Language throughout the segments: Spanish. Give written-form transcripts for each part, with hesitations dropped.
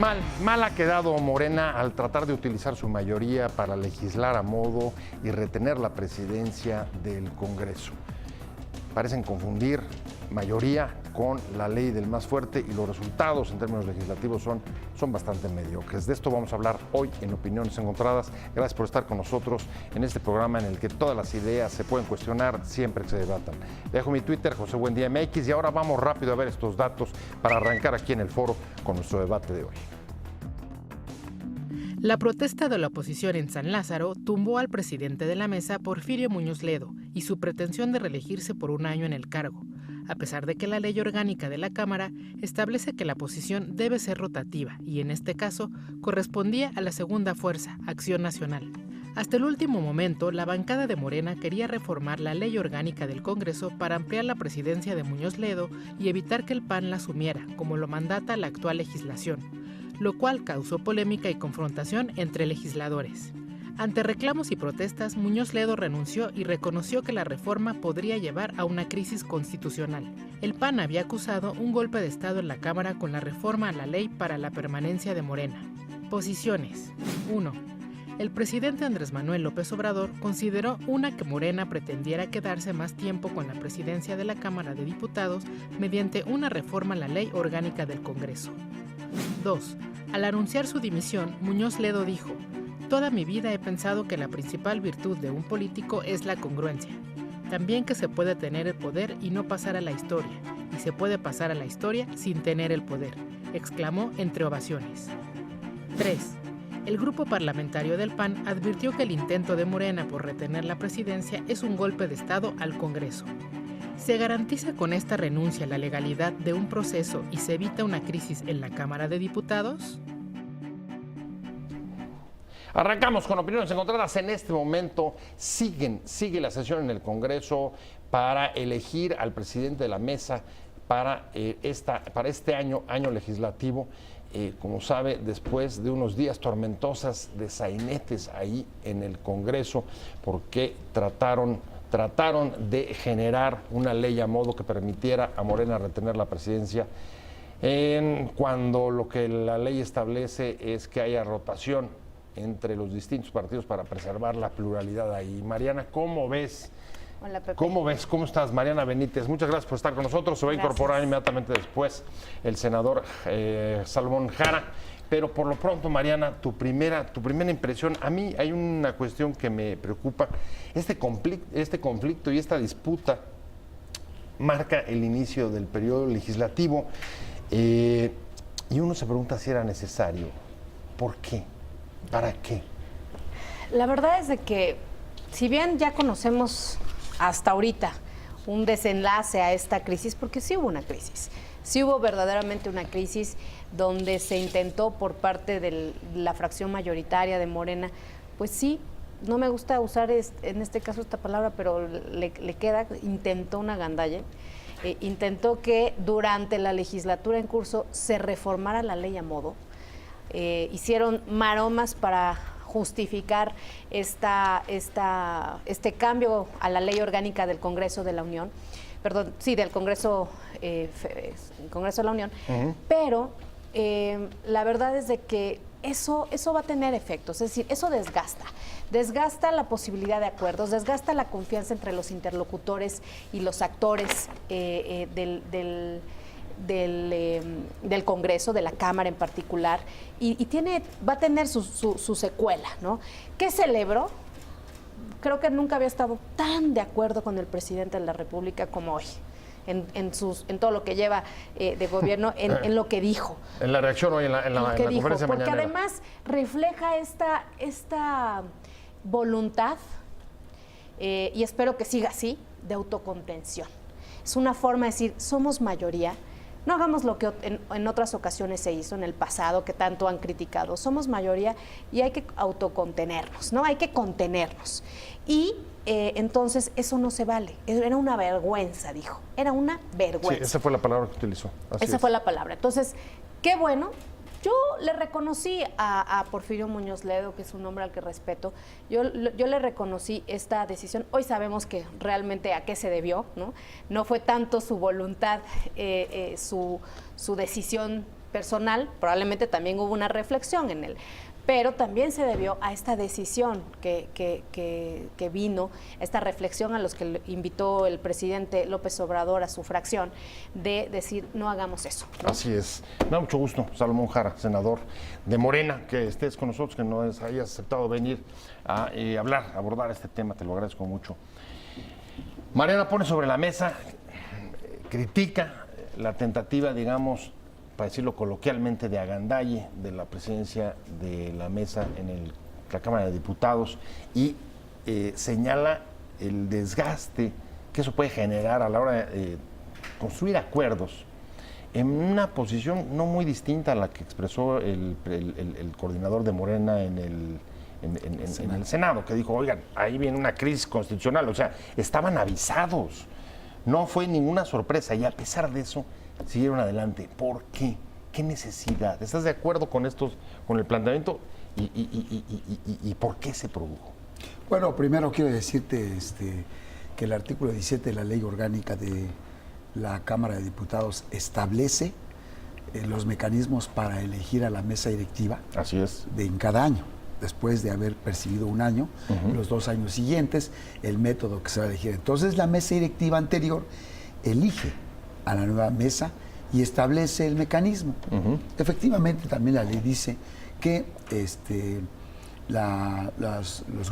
Mal ha quedado Morena al tratar de utilizar su mayoría para legislar a modo y retener la presidencia del Congreso. Parecen confundir mayoría con la ley del más fuerte y los resultados en términos legislativos son bastante mediocres. De esto vamos a hablar hoy en Opiniones Encontradas. Gracias por estar con nosotros en este programa en el que todas las ideas se pueden cuestionar siempre que se debatan. Dejo mi Twitter, José Buendía MX, y ahora vamos rápido a ver estos datos para arrancar aquí en el foro con nuestro debate de hoy. La protesta de la oposición en San Lázaro tumbó al presidente de la mesa, Porfirio Muñoz Ledo, y su pretensión de reelegirse por un año en el cargo, a pesar de que la ley orgánica de la Cámara establece que la posición debe ser rotativa y, en este caso, correspondía a la segunda fuerza, Acción Nacional. Hasta el último momento, la bancada de Morena quería reformar la ley orgánica del Congreso para ampliar la presidencia de Muñoz Ledo y evitar que el PAN la asumiera, como lo mandata la actual legislación, lo cual causó polémica y confrontación entre legisladores. Ante reclamos y protestas, Muñoz Ledo renunció y reconoció que la reforma podría llevar a una crisis constitucional. El PAN había acusado un golpe de Estado en la Cámara con la reforma a la ley para la permanencia de Morena. Posiciones. 1. El presidente Andrés Manuel López Obrador consideró que Morena pretendiera quedarse más tiempo con la presidencia de la Cámara de Diputados mediante una reforma a la ley orgánica del Congreso. 2. Al anunciar su dimisión, Muñoz Ledo dijo: "Toda mi vida he pensado que la principal virtud de un político es la congruencia. También que se puede tener el poder y no pasar a la historia, y se puede pasar a la historia sin tener el poder", exclamó entre ovaciones. 3. El grupo parlamentario del PAN advirtió que el intento de Morena por retener la presidencia es un golpe de Estado al Congreso. ¿Se garantiza con esta renuncia la legalidad de un proceso y se evita una crisis en la Cámara de Diputados? Arrancamos con Opiniones Encontradas. En este momento sigue la sesión en el Congreso para elegir al presidente de la mesa para este año legislativo. Como sabe, después de unos días tormentosas de sainetes ahí en el Congreso, porque trataron de generar una ley a modo que permitiera a Morena retener la presidencia, cuando lo que la ley establece es que haya rotación entre los distintos partidos para preservar la pluralidad ahí. Mariana, ¿cómo ves? Hola, Pepe. ¿Cómo ves? ¿Cómo estás? Mariana Benítez, muchas gracias por estar con nosotros. Se va a incorporar inmediatamente después el senador Salomón Jara. Pero por lo pronto, Mariana, tu primera impresión. A mí hay una cuestión que me preocupa. Este conflicto y esta disputa marca el inicio del periodo legislativo, y uno se pregunta si era necesario. ¿Por qué? ¿Para qué? La verdad es de que, si bien ya conocemos hasta ahorita un desenlace a esta crisis, porque sí hubo una crisis, sí hubo verdaderamente una crisis donde se intentó por parte de la fracción mayoritaria de Morena, pues sí, no me gusta usar en este caso esta palabra, pero le queda, intentó una gandalla, intentó que durante la legislatura en curso se reformara la ley a modo, hicieron maromas para justificar este cambio a la ley orgánica del Congreso de la Unión, del Congreso de la Unión, pero la verdad es de que eso va a tener efectos, es decir, eso desgasta la posibilidad de acuerdos, desgasta la confianza entre los interlocutores y los actores del Congreso, de la Cámara en particular, y va a tener su secuela, ¿no? ¿Qué celebro? Creo que nunca había estado tan de acuerdo con el presidente de la República como hoy, en todo lo que lleva de gobierno, en lo que dijo. En la reacción hoy en la conferencia mañanera. Porque además refleja esta voluntad, y espero que siga así, de autocontención. Es una forma de decir, somos mayoría, no hagamos lo que en otras ocasiones se hizo en el pasado, que tanto han criticado. Somos mayoría y hay que autocontenernos, ¿no? Hay que contenernos. Y entonces eso no se vale. Era una vergüenza, dijo. Era una vergüenza. Sí, esa fue la palabra que utilizó. Esa fue la palabra. Entonces, qué bueno. Yo le reconocí a Porfirio Muñoz Ledo, que es un hombre al que respeto, yo le reconocí esta decisión. Hoy sabemos que realmente a qué se debió, ¿no? No fue tanto su voluntad, su decisión personal, probablemente también hubo una reflexión en él, pero también se debió a esta decisión que vino, esta reflexión a los que invitó el presidente López Obrador a su fracción, de decir, no hagamos eso, ¿no? Así es. Me da mucho gusto, Salomón Jara, senador de Morena, que estés con nosotros, que nos hayas aceptado venir a abordar este tema, te lo agradezco mucho. Mariana pone sobre la mesa, critica la tentativa, digamos, para decirlo coloquialmente, de agandalle de la presidencia de la mesa en la Cámara de Diputados y señala el desgaste que eso puede generar a la hora de construir acuerdos en una posición no muy distinta a la que expresó el coordinador de Morena en el Senado, que dijo, oigan, ahí viene una crisis constitucional, o sea, estaban avisados, no fue ninguna sorpresa y a pesar de eso siguieron adelante. ¿Por qué? ¿Qué necesidad? ¿Estás de acuerdo con el planteamiento y por qué se produjo? Bueno, primero quiero decirte que el artículo 17 de la Ley Orgánica de la Cámara de Diputados establece los mecanismos para elegir a la mesa directiva. Así es. En cada año, después de haber percibido un año, los 2 años siguientes, el método que se va a elegir. Entonces, la mesa directiva anterior elige a la nueva mesa y establece el mecanismo. Efectivamente, también la ley dice que los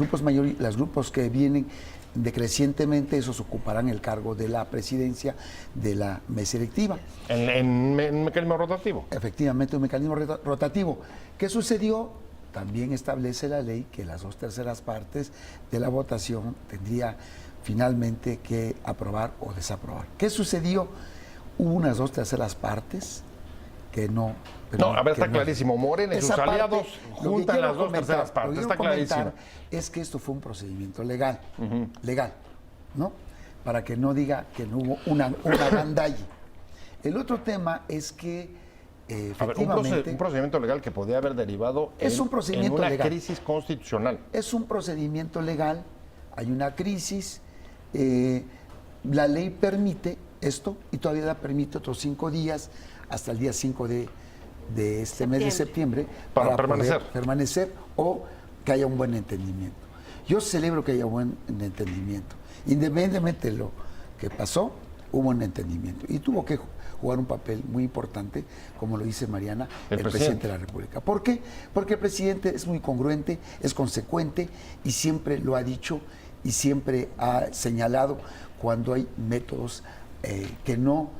grupos que vienen decrecientemente, esos ocuparán el cargo de la presidencia de la mesa directiva. En un mecanismo rotativo. Efectivamente, un mecanismo rotativo. ¿Qué sucedió? También establece la ley que las 2/3 partes de la votación tendría finalmente que aprobar o desaprobar. ¿Qué sucedió? Hubo unas 2/3 partes que no... No, a ver, está clarísimo. Morena y sus aliados juntan las 2/3 partes. Está clarísimo. Es que esto fue un procedimiento legal, legal, ¿no? Para que no diga que no hubo una agandalle. El otro tema es que efectivamente... A ver, un procedimiento legal que podía haber derivado en una crisis constitucional. Es un procedimiento legal, hay una crisis, la ley permite esto y todavía la permite otros 5 días hasta el día 5 de este mes de septiembre para permanecer o que haya un buen entendimiento. Yo celebro que haya un buen entendimiento. Independientemente de lo que pasó, hubo un entendimiento y tuvo que jugar un papel muy importante, como lo dice Mariana, el presidente de la República. ¿Por qué? Porque el presidente es muy congruente, es consecuente y siempre lo ha dicho y siempre ha señalado cuando hay métodos que no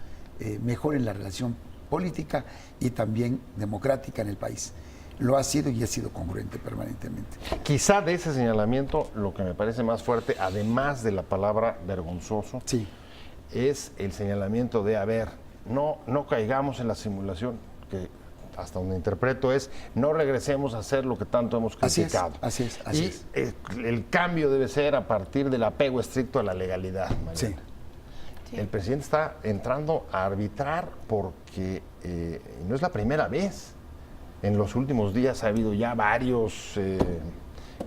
mejoren la relación política y también democrática en el país. Lo ha sido y ha sido congruente permanentemente. Quizá de ese señalamiento lo que me parece más fuerte, además de la palabra vergonzoso, sí, es el señalamiento de, a ver, no caigamos en la simulación, que hasta donde interpreto es, no regresemos a hacer lo que tanto hemos criticado. Así es. El cambio debe ser a partir del apego estricto a la legalidad, Mariana. Sí. El presidente está entrando a arbitrar porque no es la primera vez. En los últimos días ha habido ya varios,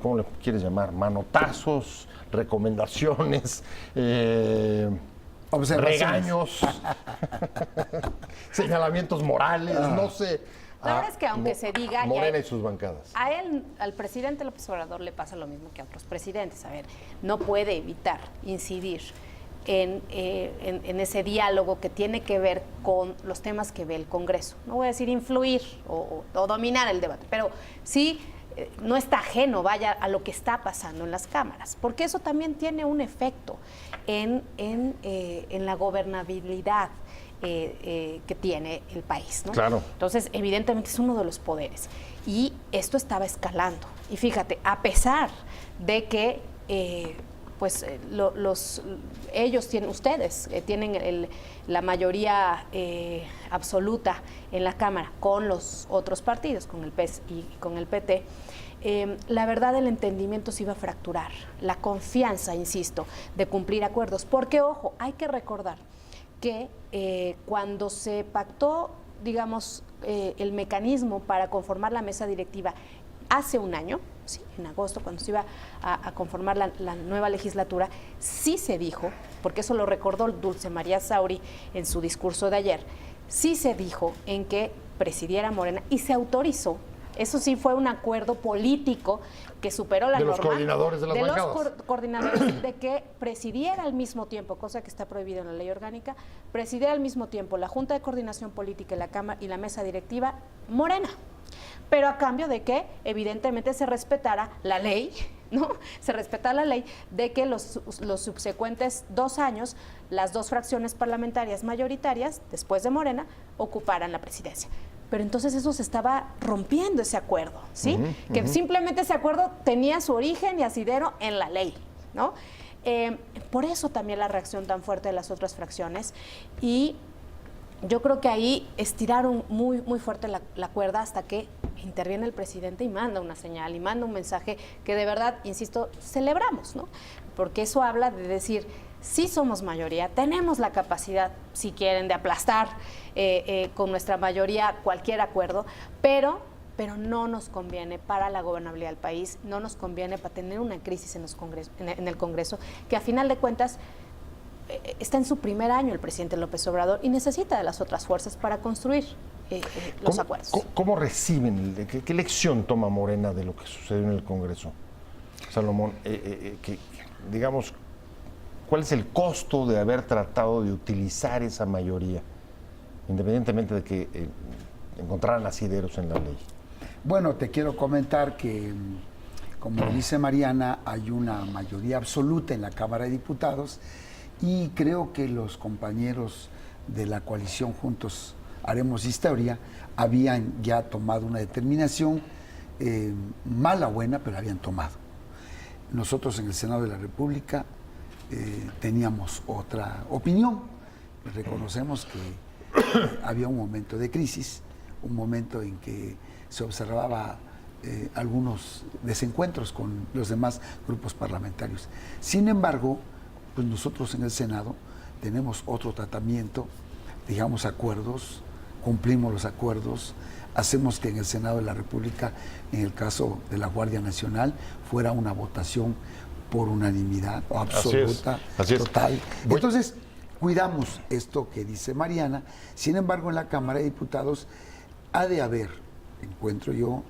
¿cómo le quieres llamar? Manotazos, recomendaciones, regaños, señalamientos morales, no sé. La verdad es que aunque se diga... Morena y sus bancadas. A él, al presidente López Obrador, le pasa lo mismo que a otros presidentes. A ver, no puede evitar incidir en ese diálogo que tiene que ver con los temas que ve el Congreso. No voy a decir influir o dominar el debate, pero sí no está ajeno, vaya, a lo que está pasando en las cámaras, porque eso también tiene un efecto en la gobernabilidad que tiene el país, ¿no? Claro. Entonces, evidentemente es uno de los poderes. Y esto estaba escalando. Y fíjate, a pesar de que ellos tienen, ustedes tienen la mayoría absoluta en la Cámara con los otros partidos, con el PES y con el PT, la verdad el entendimiento se iba a fracturar, la confianza, insisto, de cumplir acuerdos, porque ojo, hay que recordar que cuando se pactó, digamos, el mecanismo para conformar la mesa directiva hace un año, sí, en agosto, cuando se iba a conformar la nueva legislatura, sí se dijo, porque eso lo recordó Dulce María Sauri en su discurso de ayer, sí se dijo en que presidiera Morena y se autorizó. Eso sí fue un acuerdo político que superó la norma. De los coordinadores de las bancadas. De los coordinadores de que presidiera al mismo tiempo, cosa que está prohibida en la ley orgánica, presidiera al mismo tiempo la Junta de Coordinación Política y la Cámara y la mesa directiva Morena. Pero a cambio de que evidentemente se respetara la ley, ¿no? Se respetara la ley de que los subsecuentes 2 años, las 2 fracciones parlamentarias mayoritarias, después de Morena, ocuparan la presidencia. Pero entonces eso se estaba rompiendo, ese acuerdo, ¿sí? Que simplemente ese acuerdo tenía su origen y asidero en la ley, ¿no? Por eso también la reacción tan fuerte de las otras fracciones, y yo creo que ahí estiraron muy, muy fuerte la cuerda hasta que interviene el presidente y manda una señal y manda un mensaje que de verdad, insisto, celebramos, ¿no? Porque eso habla de decir, sí somos mayoría, tenemos la capacidad, si quieren, de aplastar con nuestra mayoría cualquier acuerdo, pero no nos conviene para la gobernabilidad del país, no nos conviene para tener una crisis en el Congreso, que a final de cuentas está en su primer año el presidente López Obrador y necesita de las otras fuerzas para construir los acuerdos. ¿Cómo reciben? ¿Qué lección toma Morena de lo que sucedió en el Congreso? Salomón, digamos, ¿cuál es el costo de haber tratado de utilizar esa mayoría, independientemente de que encontraran asideros en la ley? Bueno, te quiero comentar que, como dice Mariana, hay una mayoría absoluta en la Cámara de Diputados y creo que los compañeros de la coalición Juntos Haremos Historia habían ya tomado una determinación, mala o buena, pero habían tomado. Nosotros en el Senado de la República teníamos otra opinión. Reconocemos que había un momento de crisis, un momento en que se observaba algunos desencuentros con los demás grupos parlamentarios. Sin embargo, pues nosotros en el Senado tenemos otro tratamiento, digamos acuerdos, cumplimos los acuerdos, hacemos que en el Senado de la República, en el caso de la Guardia Nacional, fuera una votación por unanimidad o absoluta, así es. total. Entonces, cuidamos esto que dice Mariana. Sin embargo, en la Cámara de Diputados ha de haber, encuentro yo,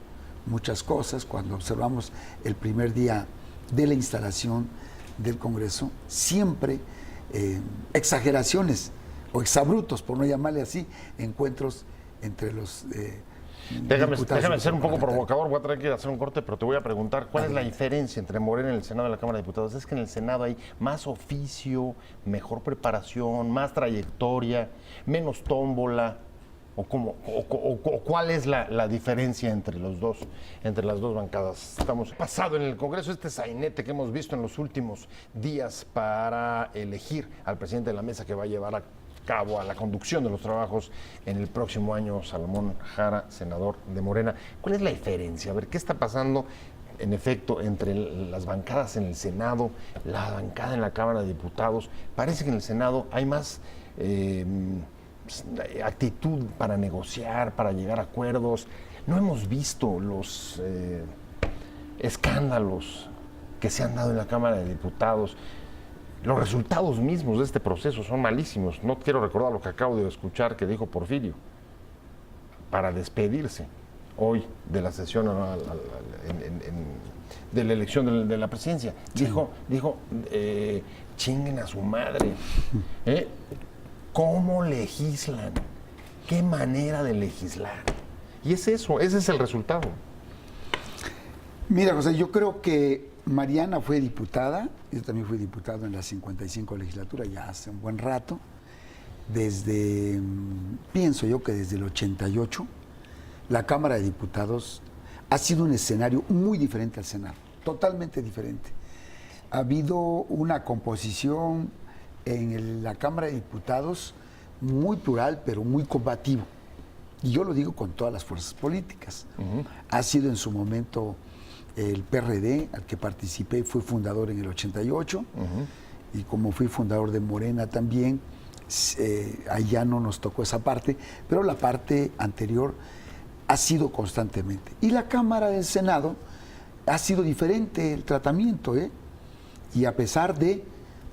muchas cosas. Cuando observamos el primer día de la instalación del Congreso, siempre exageraciones o exabrutos, por no llamarle así, encuentros entre los Déjame ser un poco provocador, voy a tener que ir a hacer un corte, pero te voy a preguntar, ¿cuál es la diferencia entre Morena y el Senado y la Cámara de Diputados? Es que en el Senado hay más oficio, mejor preparación, más trayectoria, menos tómbola, o cuál es la diferencia entre las dos bancadas. Estamos pasado en el Congreso este sainete que hemos visto en los últimos días para elegir al presidente de la mesa que va a llevar a cabo a la conducción de los trabajos en el próximo año, Salomón Jara, senador de Morena. ¿Cuál es la diferencia? A ver, ¿qué está pasando, en efecto, entre las bancadas en el Senado, la bancada en la Cámara de Diputados? Parece que en el Senado hay más actitud para negociar, para llegar a acuerdos. No hemos visto los escándalos que se han dado en la Cámara de Diputados. Los resultados mismos de este proceso son malísimos. No quiero recordar lo que acabo de escuchar que dijo Porfirio para despedirse hoy de la sesión de la elección de la presidencia. Sí. Dijo chinguen a su madre. ¿Cómo legislan? ¿Qué manera de legislar? Y es eso, ese es el resultado. Mira, José, yo creo que Mariana fue diputada, yo también fui diputado en la 55 legislatura, ya hace un buen rato, pienso yo que desde el 88, la Cámara de Diputados ha sido un escenario muy diferente al Senado, totalmente diferente. Ha habido una composición en la Cámara de Diputados muy plural, pero muy combativo. Y yo lo digo con todas las fuerzas políticas. Ha sido en su momento el PRD, al que participé, fui fundador en el 88, y como fui fundador de Morena también, ahí ya no nos tocó esa parte, pero la parte anterior ha sido constantemente. Y la Cámara del Senado ha sido diferente el tratamiento, y a pesar de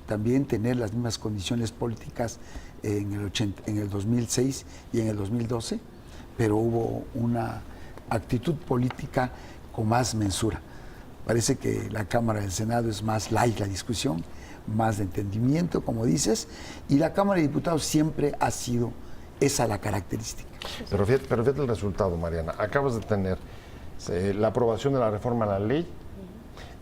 también tener las mismas condiciones políticas en el 2006 y en el 2012, pero hubo una actitud política con más mensura. Parece que la Cámara del Senado es más light la discusión, más de entendimiento, como dices, y la Cámara de Diputados siempre ha sido esa la característica. Pero fíjate el resultado, Mariana. Acabas de tener la aprobación de la reforma a la ley,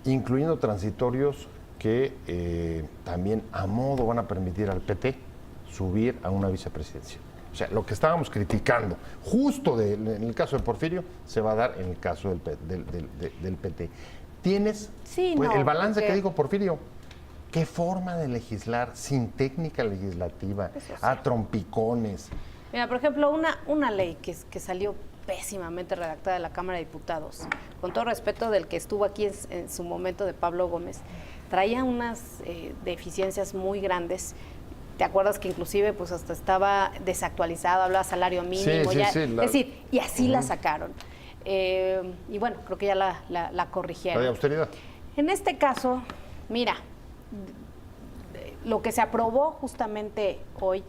incluyendo transitorios que también a modo van a permitir al PT subir a una vicepresidencia. O sea, lo que estábamos criticando, justo en el caso de Porfirio, se va a dar en el caso del PT. ¿Tienes el balance que dijo Porfirio? ¿Qué forma de legislar sin técnica legislativa, a trompicones? Mira, por ejemplo, una ley que salió pésimamente redactada de la Cámara de Diputados, con todo respeto del que estuvo aquí en su momento, de Pablo Gómez, traía unas deficiencias muy grandes. ¿Te acuerdas que inclusive pues hasta estaba desactualizado, hablaba salario mínimo? Es decir, y así la sacaron. Y bueno, creo que ya la corrigieron. ¿La de austeridad? En este caso, mira, lo que se aprobó justamente hoy,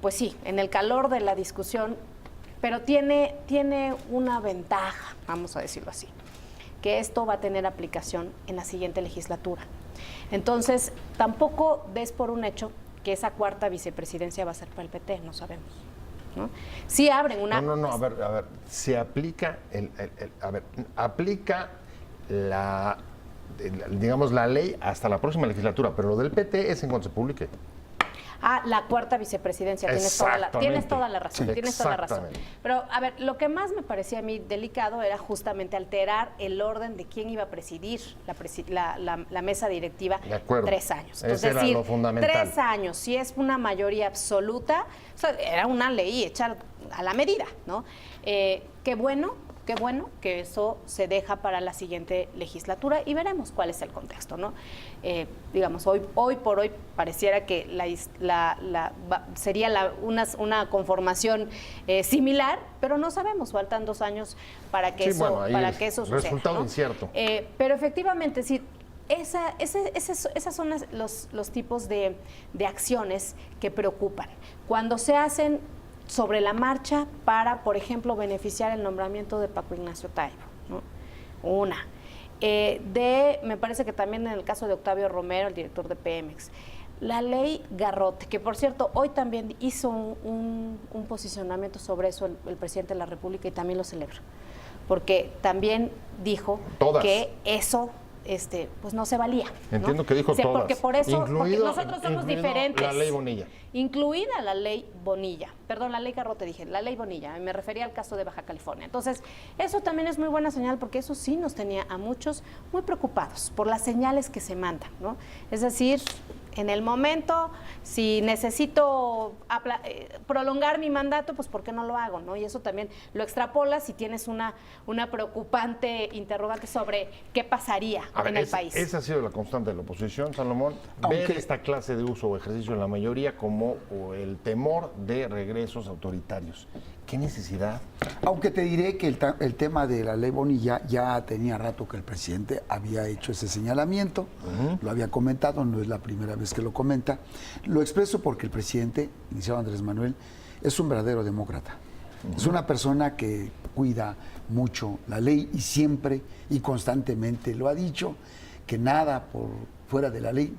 pues sí, en el calor de la discusión, pero tiene una ventaja, vamos a decirlo así, que esto va a tener aplicación en la siguiente legislatura. Entonces, tampoco des por un hecho que esa cuarta vicepresidencia va a ser para el PT, no sabemos, ¿no? Sí abren una... No, a ver, se aplica, aplica digamos, la ley hasta la próxima legislatura, pero lo del PT es en cuanto se publique. La cuarta vicepresidencia, tienes toda la razón, Sí, tienes toda la razón. Pero, a ver, lo que más me parecía a mí delicado era justamente alterar el orden de quién iba a presidir la mesa directiva. De acuerdo. 3 años. Ese Entonces, era lo fundamental. 3 años, si es una mayoría absoluta, o sea, era una ley hecha a la medida, ¿no? Qué bueno que eso se deja para la siguiente legislatura y veremos cuál es el contexto, ¿no? Digamos, hoy por hoy pareciera que sería una conformación similar, pero no sabemos, faltan 2 años para que eso suceda. Resultado, ¿no? Incierto. Pero efectivamente, sí. Esas son los tipos de acciones que preocupan. Cuando se hacen sobre la marcha para, por ejemplo, beneficiar el nombramiento de Paco Ignacio Taibo, ¿no? Me parece que también en el caso de Octavio Romero, el director de Pemex, la ley Garrote, que por cierto, hoy también hizo un posicionamiento sobre eso el presidente de la República y también lo celebro, porque también dijo que eso... pues no se valía, ¿no? Entiendo que dijo todas. Porque por eso, porque nosotros somos diferentes. La ley Bonilla. Incluida la ley Bonilla. Perdón, la ley Garrote dije, la ley Bonilla. Me refería al caso de Baja California. Entonces, eso también es muy buena señal porque eso sí nos tenía a muchos muy preocupados por las señales que se mandan, ¿no? Es decir, en el momento, si necesito prolongar mi mandato, pues ¿por qué no lo hago, no? Y eso también lo extrapolas si tienes una preocupante interrogante sobre qué pasaría en el país. Esa ha sido la constante de la oposición, Salomón. Ver esta clase de uso o ejercicio en la mayoría como el temor de regresos autoritarios. ¿Qué necesidad? Aunque te diré que el tema de la ley Bonilla ya tenía rato que el presidente había hecho ese señalamiento, lo había comentado, no es la primera vez que lo comenta. Lo expreso porque el presidente, iniciado Andrés Manuel, es un verdadero demócrata. Es una persona que cuida mucho la ley y siempre y constantemente lo ha dicho, que nada por fuera de la ley,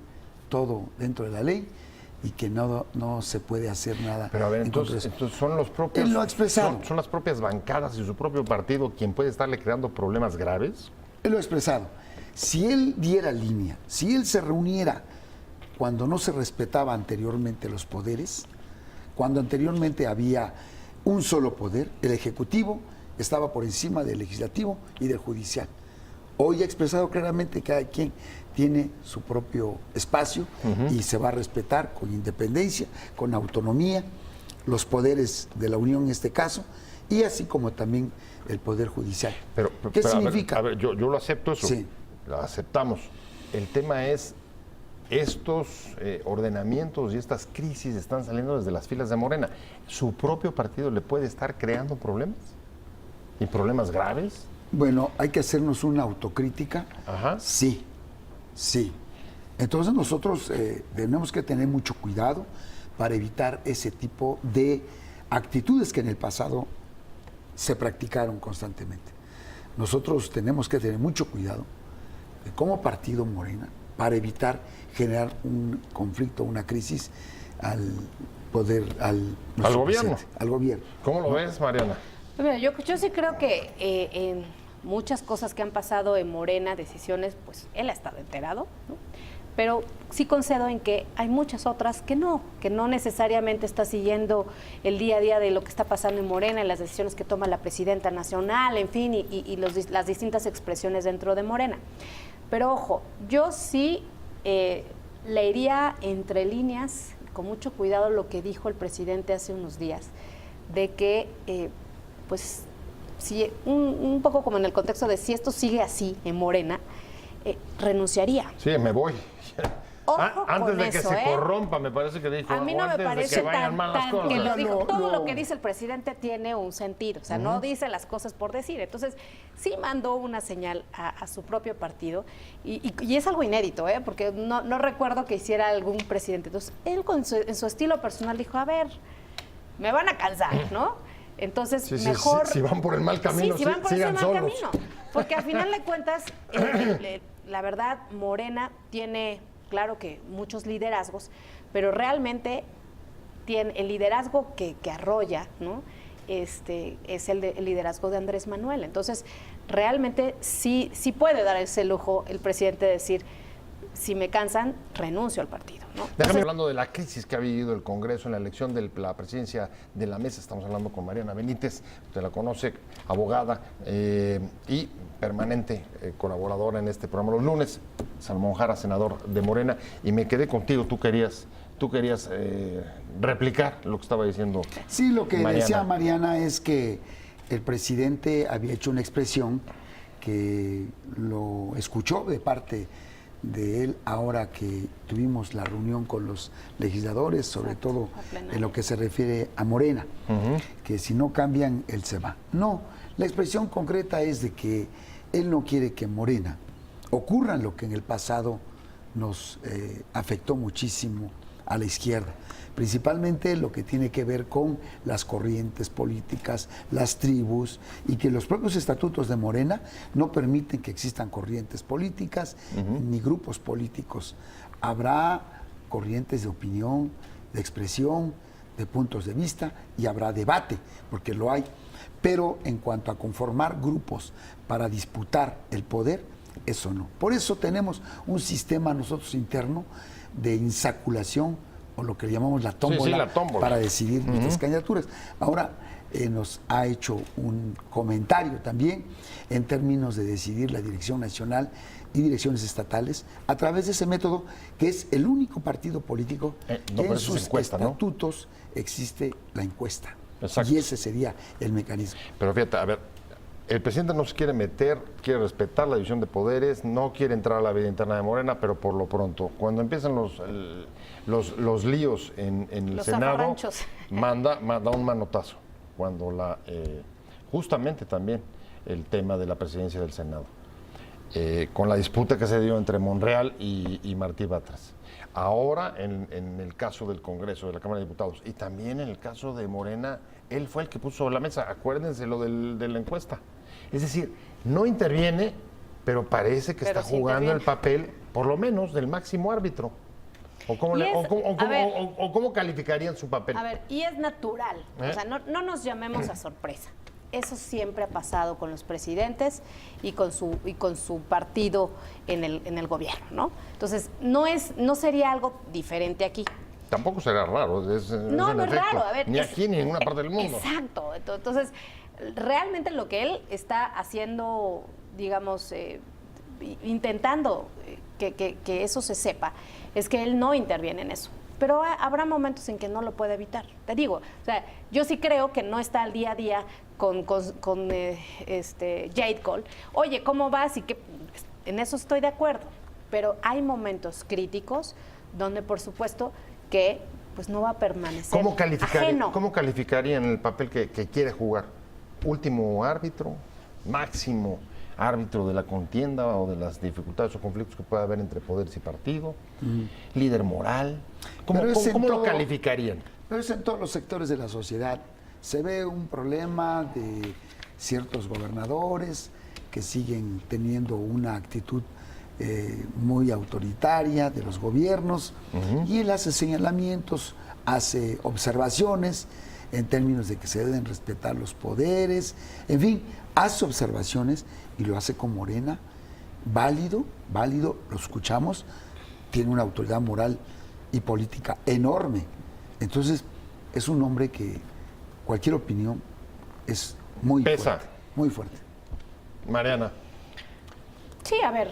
todo dentro de la ley, y que no se puede hacer nada. Pero a ver, entonces son los propios... Él lo ha expresado. Son las propias bancadas y su propio partido quien puede estarle creando problemas graves. Él lo ha expresado. Si él diera línea, si él se reuniera cuando no se respetaba anteriormente los poderes, cuando anteriormente había un solo poder, el Ejecutivo estaba por encima del Legislativo y del Judicial. Hoy ha expresado claramente que cada quien tiene su propio espacio y se va a respetar con independencia, con autonomía, los poderes de la Unión en este caso, y así como también el Poder Judicial. ¿Qué significa? A ver, yo lo acepto eso, sí. Lo aceptamos. El tema es, estos ordenamientos y estas crisis están saliendo desde las filas de Morena. ¿Su propio partido le puede estar creando problemas? ¿Y problemas graves? Bueno, hay que hacernos una autocrítica. Ajá. Sí. Entonces nosotros tenemos que tener mucho cuidado para evitar ese tipo de actitudes que en el pasado se practicaron constantemente. Nosotros tenemos que tener mucho cuidado de como partido Morena para evitar generar un conflicto, una crisis al poder, al gobierno. Al gobierno. ¿Cómo lo ves, Mariana? Mira, yo sí creo que en muchas cosas que han pasado en Morena, decisiones, pues él ha estado enterado, ¿no? Pero sí concedo en que hay muchas otras que no necesariamente está siguiendo el día a día de lo que está pasando en Morena, en las decisiones que toma la presidenta nacional, en fin, y las distintas expresiones dentro de Morena. Pero ojo, yo sí leería entre líneas, con mucho cuidado, lo que dijo el presidente hace unos días, de que, pues, si, un poco como en el contexto de si esto sigue así en Morena, renunciaría. Sí, me voy. Ojo antes de que eso, se corrompa, me parece que dijo. A mí no me parece tan que lo dijo. Todo lo que dice el presidente tiene un sentido, o sea, no dice las cosas por decir. Entonces, sí mandó una señal a su propio partido y es algo inédito, porque no recuerdo que hiciera algún presidente. Entonces, él en su estilo personal dijo, a ver, me van a cansar, ¿no? Entonces, mejor... Si van por el mal camino, si van por sigan ese mal solos. camino. Porque al final de cuentas, la verdad, Morena tiene... Claro que muchos liderazgos, pero realmente tiene el liderazgo que arrolla, ¿no? Es el liderazgo de Andrés Manuel. Entonces, realmente sí puede dar ese lujo el presidente de decir, si me cansan, renuncio al partido, ¿no? Déjame hablando de la crisis que ha vivido el Congreso en la elección de la presidencia de la mesa. Estamos hablando con Mariana Benítez, usted la conoce, abogada y permanente colaboradora en este programa los lunes. Salomón Jara, senador de Morena, y me quedé contigo. Tú querías replicar lo que estaba diciendo. Sí, lo que Mariana. decía Mariana es que el presidente había hecho una expresión que lo escuchó de parte de él ahora que tuvimos la reunión con los legisladores, sobre todo en lo que se refiere a Morena, que si no cambian, él se va. No, la expresión concreta es de que él no quiere que Morena ocurra lo que en el pasado nos afectó muchísimo a la izquierda, principalmente lo que tiene que ver con las corrientes políticas, las tribus, y que los propios estatutos de Morena no permiten que existan corrientes políticas ni grupos políticos. Habrá corrientes de opinión, de expresión, de puntos de vista, y habrá debate, porque lo hay. Pero en cuanto a conformar grupos para disputar el poder, eso no. Por eso tenemos un sistema nosotros interno de insaculación, o lo que llamamos la tómbola, la tómbola, para decidir nuestras candidaturas. Ahora nos ha hecho un comentario también en términos de decidir la dirección nacional y direcciones estatales a través de ese método, que es el único partido político que en sus estatutos existe la encuesta. Exacto. Y ese sería el mecanismo. Pero fíjate, a ver, el presidente no se quiere meter, quiere respetar la división de poderes, no quiere entrar a la vida interna de Morena, pero por lo pronto, cuando empiezan los líos en el Senado, manda un manotazo. Cuando justamente también el tema de la presidencia del Senado, con la disputa que se dio entre Monreal y Martí Batres. Ahora, en el caso del Congreso, de la Cámara de Diputados, y también en el caso de Morena, él fue el que puso sobre la mesa, acuérdense lo de la encuesta. Es decir, no interviene, pero parece que está jugando el papel, por lo menos, del máximo árbitro. ¿O cómo calificarían su papel? A ver, y es natural, o sea, no nos llamemos a sorpresa. Eso siempre ha pasado con los presidentes y con su partido en el gobierno, ¿no? Entonces, no sería algo diferente aquí. Tampoco será raro. No es raro. A ver, ni aquí ni en ninguna parte del mundo. Exacto. Entonces, realmente lo que él está haciendo, digamos, intentando que eso se sepa, es que él no interviene en eso. Pero habrá momentos en que no lo puede evitar. Te digo, o sea, yo sí creo que no está al día a día con Jade Cole. Oye, ¿cómo vas? Y que en eso estoy de acuerdo. Pero hay momentos críticos donde, por supuesto, que pues no va a permanecer ajeno. ¿Cómo calificarían el papel que quiere jugar? ¿Último árbitro? ¿Máximo árbitro de la contienda o de las dificultades o conflictos que pueda haber entre poderes y partido? ¿Líder moral? ¿Cómo lo calificarían? Pero es en todos los sectores de la sociedad. se ve un problema de ciertos gobernadores que siguen teniendo una actitud muy autoritaria de los gobiernos, y él hace señalamientos, hace observaciones en términos de que se deben respetar los poderes, en fin, hace observaciones y lo hace con Morena, válido, lo escuchamos, tiene una autoridad moral y política enorme. Entonces, es un hombre que cualquier opinión es muy fuerte, muy fuerte. Mariana. Sí, a ver.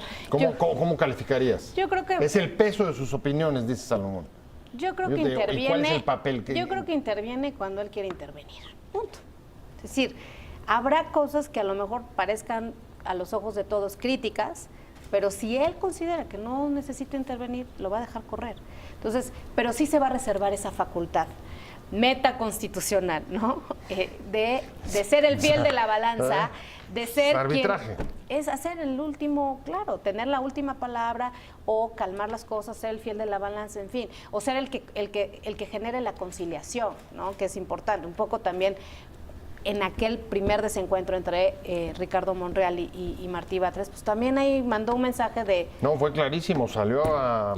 ¿Cómo calificarías? Yo creo que es el peso de sus opiniones, dice Salomón. Yo creo que digo, interviene. ¿y cuál es el papel Yo creo que interviene cuando él quiere intervenir. Punto. Es decir, habrá cosas que a lo mejor parezcan a los ojos de todos críticas, pero si él considera que no necesita intervenir, lo va a dejar correr. Entonces, pero sí se va a reservar esa facultad metaconstitucional, ¿no? De ser el fiel de la balanza, de ser arbitraje. Es hacer el último, claro, tener la última palabra o calmar las cosas, ser el fiel de la balanza, en fin, o ser el que genere la conciliación, ¿no? Que es importante. Un poco también en aquel primer desencuentro entre Ricardo Monreal y Martí Batres, pues también ahí mandó un mensaje de... No, fue clarísimo, salió a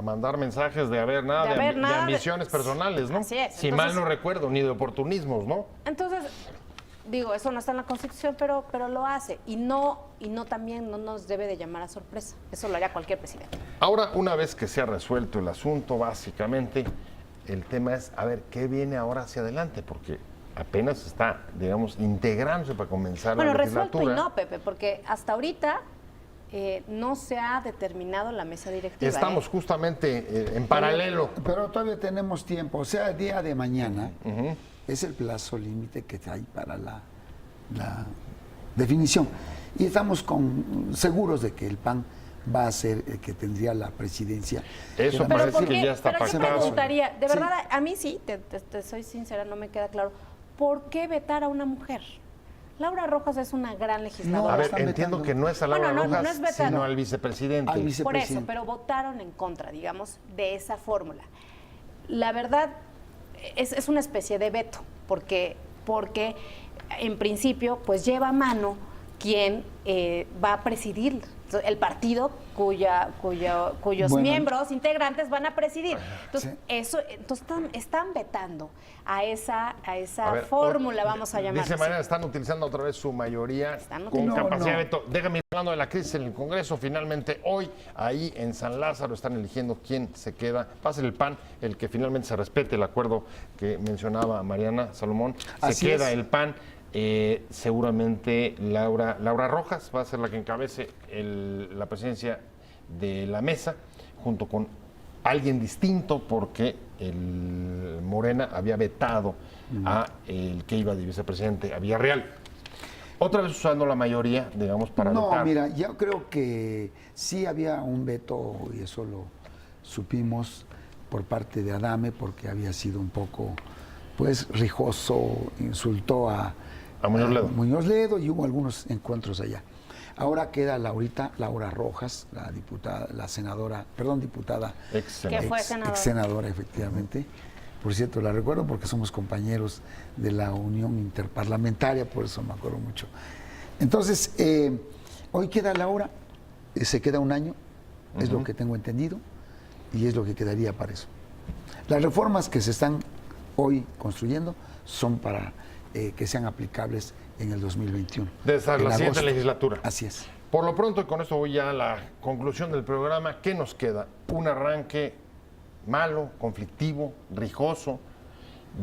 mandar mensajes de de ambiciones personales, ¿no? Así es. Si Entonces, mal no recuerdo, ni de oportunismos, ¿no? Entonces, digo, eso no está en la Constitución, pero lo hace. Y no también no nos debe de llamar a sorpresa. Eso lo haría cualquier presidente. Ahora, una vez que se ha resuelto el asunto, básicamente, el tema es, a ver, ¿qué viene ahora hacia adelante? Porque apenas está, digamos, integrándose para comenzar la legislatura. Resuelto y no, Pepe, porque hasta ahorita no se ha determinado la mesa directiva. Estamos justamente en paralelo. Pero todavía tenemos tiempo, o sea, el día de mañana es el plazo límite que hay para la definición. Y estamos seguros de que el PAN va a ser el que tendría la presidencia. Eso parece que ya está pactado. Yo preguntaría, de verdad, a mí sí, te soy sincera, no me queda claro, ¿por qué vetar a una mujer? Laura Rojas es una gran legisladora. A ver, entiendo que no es a Laura Rojas, sino al vicepresidente. Por eso, pero votaron en contra, digamos, de esa fórmula. La verdad, es una especie de veto, porque en principio, pues lleva a mano quien va a presidir el partido cuyos miembros integrantes van a presidir. Entonces, están vetando a esa fórmula, vamos a llamarla. De esa manera están utilizando otra vez su mayoría con capacidad de veto. Déjame ir hablando de la crisis en el Congreso. Finalmente, hoy, ahí en San Lázaro, están eligiendo quién se queda. Va a ser el PAN, el que finalmente se respete el acuerdo que mencionaba Mariana Salomón. Se queda el PAN. Seguramente Laura Rojas va a ser la que encabece la presidencia de la mesa, junto con alguien distinto, porque el Morena había vetado a el que iba de vicepresidente, a Villarreal. Otra vez usando la mayoría, digamos, para vetar. No, mira, yo creo que sí había un veto, y eso lo supimos por parte de Adame, porque había sido un poco, pues, rijoso, insultó a Muñoz Ledo, y hubo algunos encuentros allá. Ahora queda Laura Rojas, la diputada, diputada, ex senadora, efectivamente. Por cierto, la recuerdo porque somos compañeros de la Unión Interparlamentaria, por eso me acuerdo mucho. Entonces, hoy queda Laura, se queda un año, es lo que tengo entendido, y es lo que quedaría para eso. Las reformas que se están hoy construyendo son para que sean aplicables en el 2021. Desde la siguiente legislatura. Así es. Por lo pronto, y con esto voy ya a la conclusión del programa, ¿qué nos queda? Un arranque malo, conflictivo, rijoso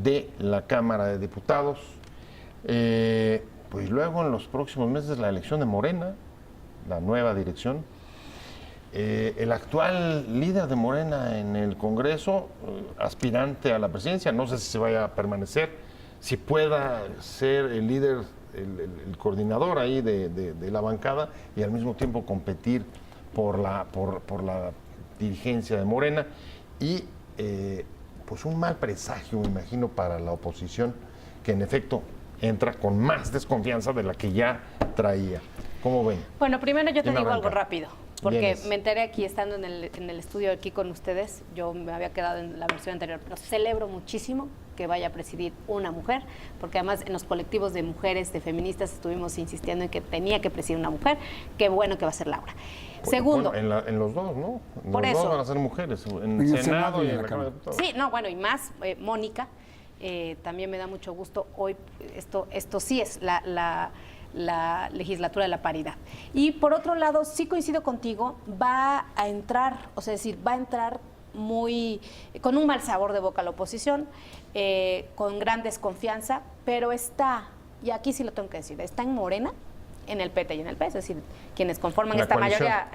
de la Cámara de Diputados. Pues luego, en los próximos meses, la elección de Morena, la nueva dirección. El actual líder de Morena en el Congreso, aspirante a la presidencia, no sé si se vaya a permanecer, si pueda ser el líder, el coordinador ahí de la bancada, y al mismo tiempo competir por la dirigencia de Morena. Y pues un mal presagio, me imagino, para la oposición, que en efecto entra con más desconfianza de la que ya traía. ¿Cómo ven? Bueno, primero yo te digo algo rápido, porque me enteré aquí estando en el estudio aquí con ustedes. Yo me había quedado en la versión anterior, pero celebro muchísimo que vaya a presidir una mujer, porque además en los colectivos de mujeres, de feministas, estuvimos insistiendo en que tenía que presidir una mujer. Qué bueno que va a ser Laura. Segundo. Bueno, en los dos, ¿no? Por los eso. dos van a ser mujeres, en el Senado y en la Cámara de Diputados. Sí, no, bueno, y más Mónica, también me da mucho gusto hoy, esto sí es la legislatura de la paridad. Y por otro lado, sí coincido contigo, va a entrar, o sea, es decir, va a entrar con un mal sabor de boca a la oposición, con gran desconfianza, pero está, y aquí sí lo tengo que decir, está en Morena, en el PT y en el PS, es decir, quienes conforman esta mayoría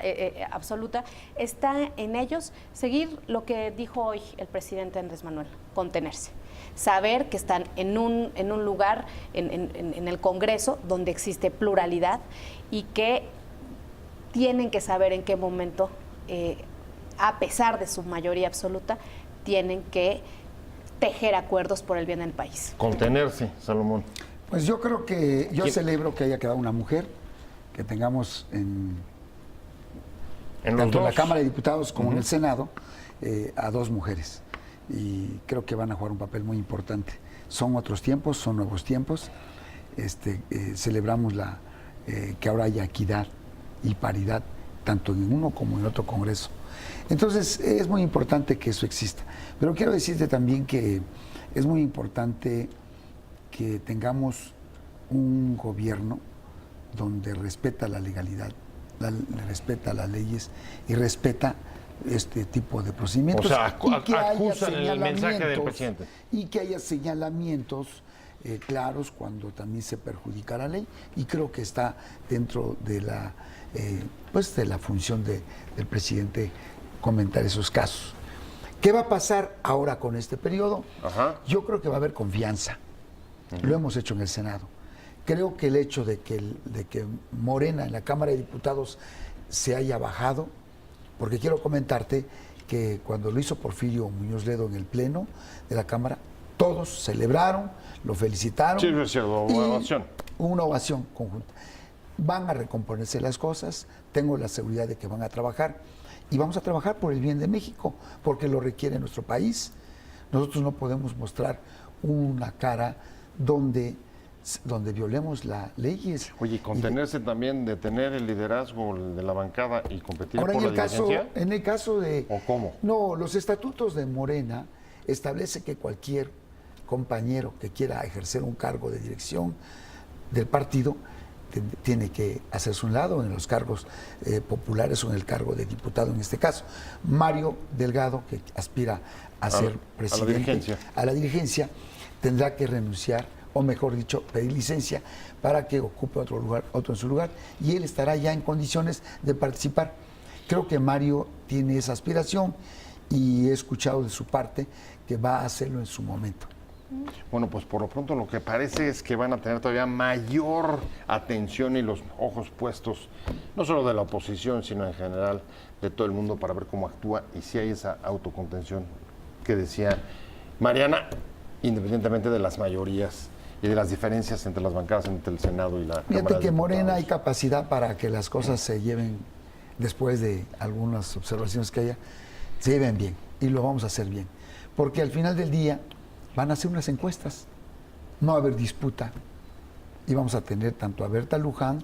absoluta, está en ellos seguir lo que dijo hoy el presidente Andrés Manuel, contenerse. Saber que están en un lugar, en el Congreso, donde existe pluralidad y que tienen que saber en qué momento, a pesar de su mayoría absoluta, tienen que tejer acuerdos por el bien del país. Contenerse, Salomón. Pues yo creo que, celebro que haya quedado una mujer, que tengamos tanto en la Cámara de Diputados como en el Senado, a dos mujeres. Y creo que van a jugar un papel muy importante. Son otros tiempos, son nuevos tiempos. Celebramos que ahora haya equidad y paridad, tanto en uno como en otro Congreso. Entonces, es muy importante que eso exista. Pero quiero decirte también que es muy importante que tengamos un gobierno donde respeta la legalidad, respeta las leyes y respeta este tipo de procedimientos. O sea, acusan el mensaje del presidente. Y que haya señalamientos claros cuando también se perjudica la ley, y creo que está dentro de la función del presidente comentar esos casos. ¿Qué va a pasar ahora con este periodo? Ajá. Yo creo que va a haber confianza. Lo hemos hecho en el Senado. Creo que el hecho de que Morena en la Cámara de Diputados se haya bajado, porque quiero comentarte que cuando lo hizo Porfirio Muñoz Ledo en el Pleno de la Cámara, todos celebraron, lo felicitaron. Sí, es cierto, una ovación. Una ovación conjunta. Van a recomponerse las cosas, tengo la seguridad de que van a trabajar, y vamos a trabajar por el bien de México, porque lo requiere nuestro país. Nosotros no podemos mostrar una cara donde violemos las leyes. Oye, y contenerse también de tener el liderazgo de la bancada y competir por la dirigencia. En el caso de... ¿O cómo? No, los estatutos de Morena establece que cualquier compañero que quiera ejercer un cargo de dirección del partido tiene que hacerse un lado en los cargos populares o en el cargo de diputado en este caso. Mario Delgado, que aspira a ser presidente a la dirigencia, tendrá que renunciar, o mejor dicho, pedir licencia para que ocupe otro en su lugar, y él estará ya en condiciones de participar. Creo que Mario tiene esa aspiración y he escuchado de su parte que va a hacerlo en su momento. Bueno, pues por lo pronto lo que parece es que van a tener todavía mayor atención y los ojos puestos, no solo de la oposición, sino en general de todo el mundo, para ver cómo actúa y si hay esa autocontención que decía Mariana, independientemente de las mayorías y de las diferencias entre las bancadas, entre el Senado y la Cámara de Diputados. Fíjate que Morena hay capacidad para que las cosas se lleven, después de algunas observaciones que haya, se lleven bien, y lo vamos a hacer bien. Porque al final del día van a hacer unas encuestas, no va a haber disputa, y vamos a tener tanto a Berta Luján,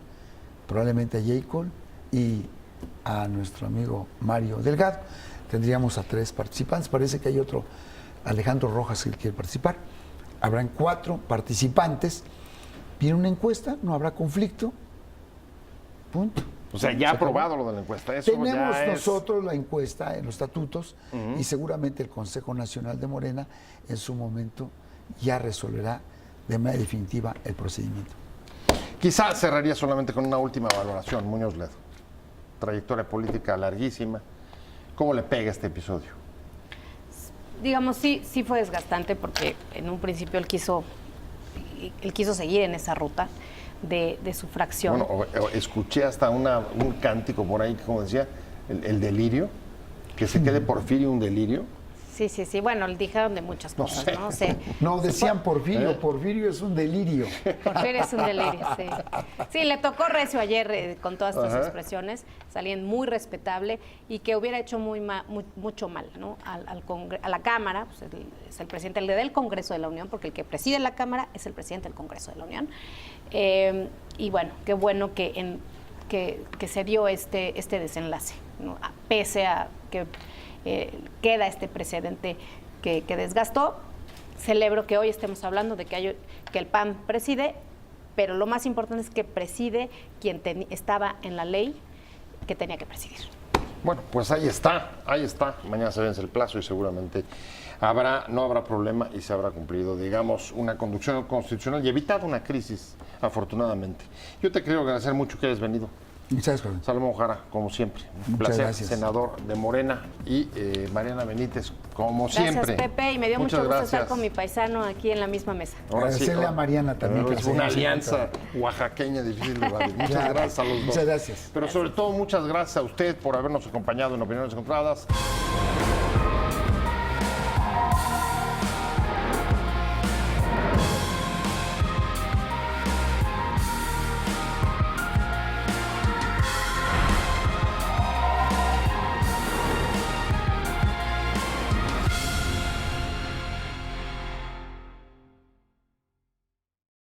probablemente a Jacob y a nuestro amigo Mario Delgado. Tendríamos a 3 participantes, parece que hay otro, Alejandro Rojas, que quiere participar. Habrán 4 participantes, viene una encuesta, no habrá conflicto, punto. O sea, ya aprobado lo de la encuesta. Eso tenemos ya nosotros la encuesta en los estatutos, y seguramente el Consejo Nacional de Morena en su momento ya resolverá de manera definitiva el procedimiento. Quizá cerraría solamente con una última valoración, Muñoz Ledo. Trayectoria política larguísima. ¿Cómo le pega este episodio? Digamos, sí fue desgastante, porque en un principio él quiso seguir en esa ruta de su fracción. Bueno, escuché hasta un cántico por ahí, como decía, el delirio, que se quede Porfirio un delirio. Sí. Bueno, dijeron de muchas cosas, ¿no? No, decían Porfirio. Porfirio es un delirio. Porfirio es un delirio, sí. Sí, le tocó recio ayer con todas estas expresiones, salían muy respetable y que hubiera hecho mucho mal, ¿no? A la Cámara, pues es el presidente del Congreso de la Unión, porque el que preside la Cámara es el presidente del Congreso de la Unión. Y bueno, qué bueno que se dio este desenlace, ¿no? Pese a que queda este precedente que desgastó. Celebro que hoy estemos hablando de que el PAN preside, pero lo más importante es que preside quien estaba en la ley que tenía que presidir. Bueno, pues ahí está. Mañana se vence el plazo y seguramente no habrá problema y se habrá cumplido, digamos, una conducción constitucional y evitado una crisis, afortunadamente. Yo te quiero agradecer mucho que hayas venido. Muchas gracias. Salomón Jara, como siempre. Un Muchas placer, gracias. Senador de Morena, y Mariana Benítez, como siempre. Gracias, Pepe, y me dio Muchas mucho gusto gracias. estar con mi paisano aquí en la misma mesa. Ahora sí, Agradecerle a Mariana también. Es una alianza oaxaqueña difícil de batir. Muchas gracias a los dos. Muchas gracias. Pero sobre todo, muchas gracias a usted por habernos acompañado en Opiniones Encontradas.